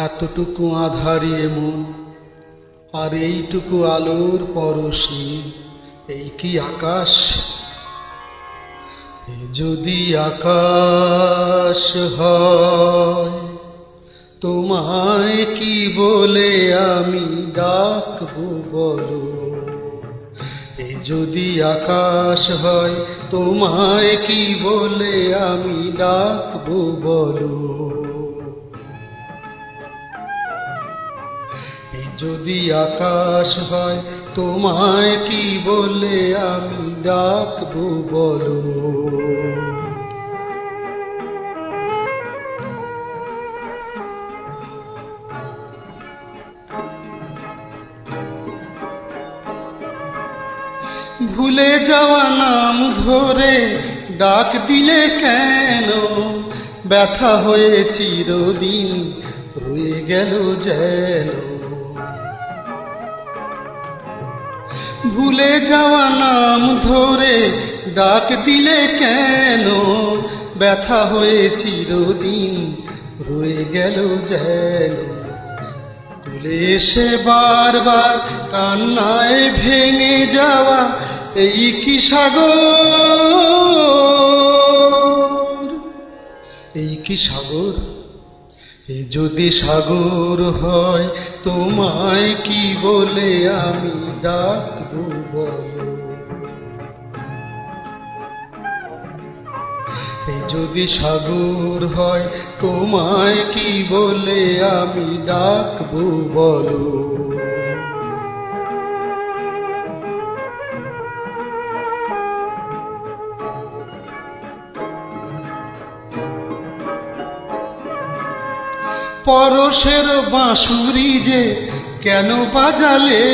এতটুকু আধারিয়ে মন আর এইটুকু আলোর পরশে, এই কি আকাশ? এ যদি আকাশ হয়, তোমায় কি বলে আমি ডাকবো বলো? এ যদি আকাশ হয়, তোমায় কি বলে আমি ডাকবো বলো? এ যদি আকাশ হয়, তোমায় কি বলে আমি ডাকবো বলো? ভুলে যাওয়া নাম ধরে ডাক দিলে কেন? ব্যথা হয়ে চিরদিন রয়ে গেল যেন। ভুলে যাওয়া নাম ধরে ডাক দিলে কেন? ব্যথা হয়ে চিরদিন রয়ে গেল যেন। তুলে এসে বারবার কান্নায় ভেঙে যাওয়া এই কি সাগর? এই কি সাগর? এ যদি সাগর হয়, তোমায় কি বলে আমি ডাকবো বলো? এ যদি সাগর হয়, তোমায় কি বলে আমি ডাকবো বলো? পরশের বাঁশুরি যে কেন বাজালে?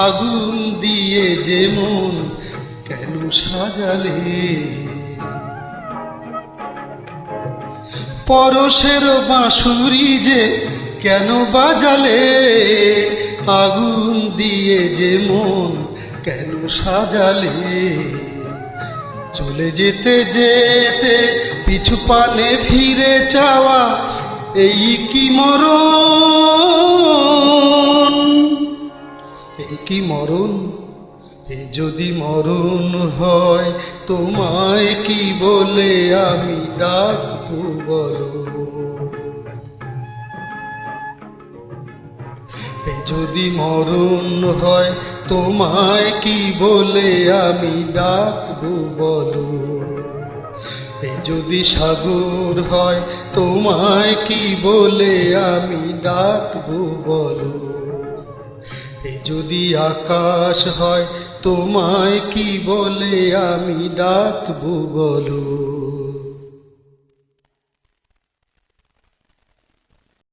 আগুন দিয়ে যে মন কেন সাজালে? পরশের বাঁশুরি যে কেন বাজালে? আগুন দিয়ে যে মন কেন সাজালে? চলে যেতে যেতে পিছু পানে ফিরে চাওয়া এই কি মরণ? এই কি মরণ? এই যদি মরণ হয়, তোমায় কি বলে আমি ডাকবো বলো? এই যদি মরণ হয়, তোমায় কি বলে আমি ডাকবো বলো? এ যদি সাগর হয়, তোমায় কি বলে আমি ডাকবো বলো? এ যদি আকাশ হয়, তোমায় কি বলে আমি ডাকবো বলো?